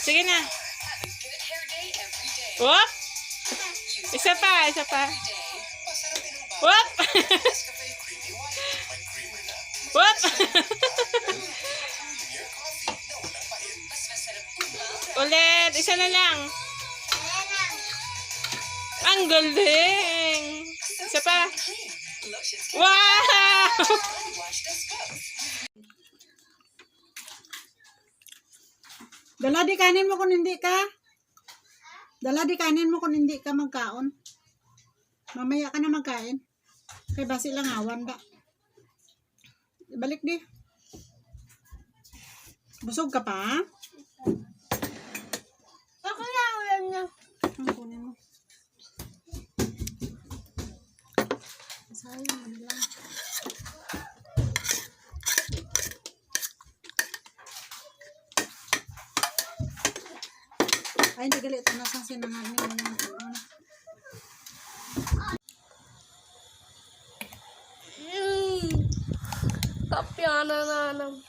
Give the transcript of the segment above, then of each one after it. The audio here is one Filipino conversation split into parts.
Sige na. Whoop! Isa pa, isa pa. Whoop! Whoop! Ulit, isa na lang. Ang galing. Isa pa. Wow! Dala di kanin mo kung hindi ka. Dala di kanin mo kung hindi ka magkaon. Mamaya ka na magkain. Kay basi lang awan ba. Balik di. Busog ka pa? Ako na, ulam na. Ang kunin mo. Sayang, ano lang. Ay, hindi galit. Ito na sa sinangan niya. Kapiana na naman.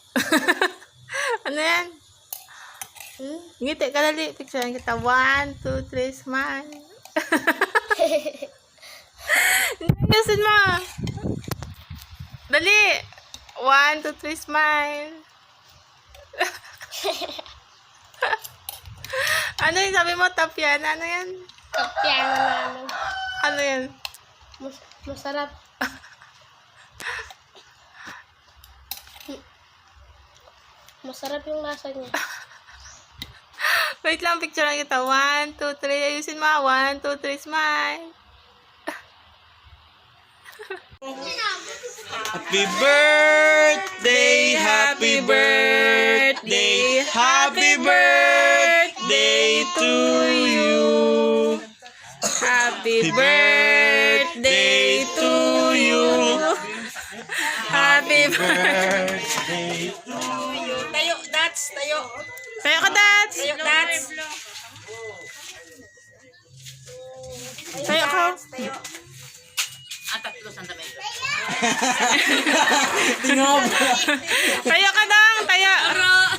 Ano yan? Ngiti ka dali. Picture kita. 1, 2, 3, smile. Ayusin mo. Dali. 1, 2, 3, smile. Ano yung sabi mo? Tapiana? Ano yan? Kapiana na naman. Ano yan? Masarap. Masarap yung lasa niya. Wait lang, picture lang kita. 1, 2, 3. Ayusin mo. 1, 2, 3, smile. Happy birthday, happy birthday, happy birthday to you. Happy birthday to you. Happy birthday. Birthday to you. Tayo, Dats, tayo. Tayo ka, Dats. Tayo, Dats. Tayo ka. Tayo ka dang. Tayo.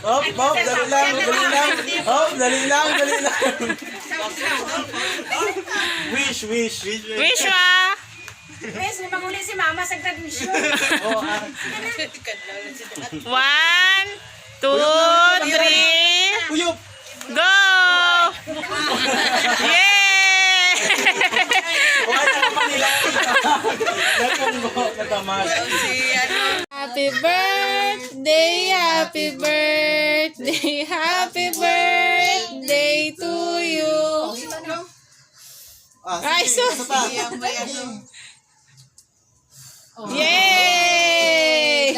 Hop, hop, dali lang, dali lang. Hop, dali lang, dali lang. Wish, wish, wish, wish. Wish ma. Yes, may panguli si Mama sa graduation. Oh, 1, 2, 3. Uyop. Go! Yay! Okay na naman nila. Natamas. Happy birthday, happy birthday, happy birthday to you. Ay, so. Yay!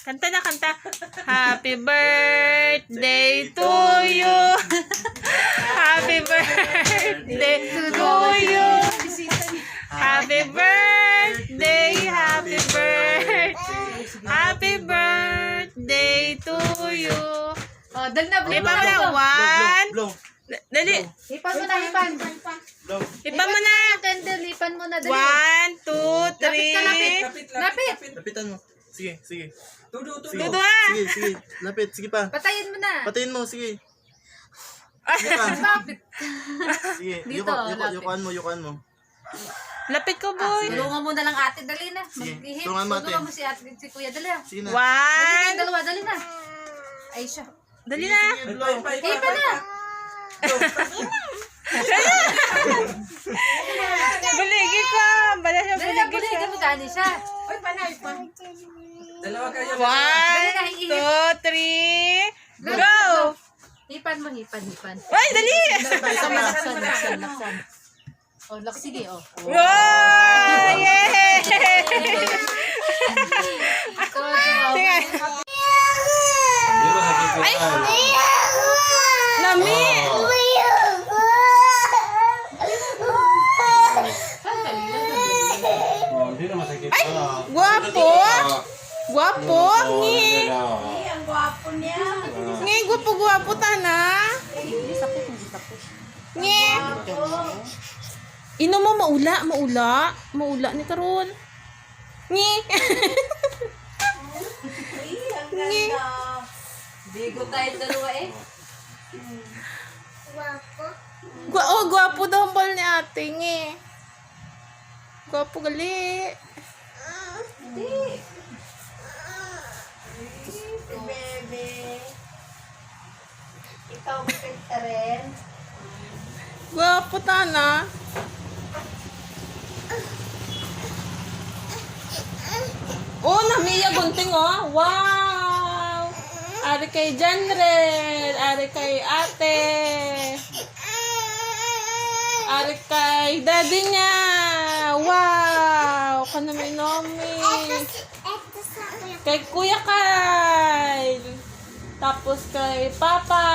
Kanta na, kanta. Happy birthday to you. Happy birthday to you. Happy birthday, happy birthday. Happy birthday to you. Oh, dali na, Hipan mo na. 1. Blow, Dali. Hipan mo na, hipan. blow. Hipan mo na. Candle, hipan mo na, dali. 1, 2, 3. Lapit. Lapitan mo. Sige, sige. Dudu ha. Sige, sige. Lapit, sige pa. Patayin mo na. Patayin mo, sige. Sige pa. Lapit. Sige, Dito, lapit. yukan mo. Lapit ko, boy. Tulungan mo na lang ate, dali na. Sige, Maghihip. tulungan mo, ate. Tulungan mo si ate, si kuya, dali ah. Sige na. 1. Dali dalawa, dali na. Ay siya. Dali na. Hipan na. Buligi ko. Bala siya Dali na, buligi buligin siya. mo dani siya. 1, 2, 3. Go! Hipan mo, hipan. Ay, dali! Laksan. Oh, sige, oh. Wow! Yay! Sige. Ay! Lami! Ay! Guwapo! Guwapo! Ngi! Ang gwapo niya. Ngi, guwapo tana! Ngi! Ino mo maula ni karon. Ngi. Bigo tayo dalawa eh. Gwapo daw ang bal ni ate ngi. Gwapo gali. Bebe. Ikaw magpinta rin. Gwapo tana. Oh, namiya gunting oh. Wow! Ari kay Janred, ari kay ate. Ari kay daddy niya. Wow! Kanami-nami. Kay Kuya Kyle. Tapos kay Papa.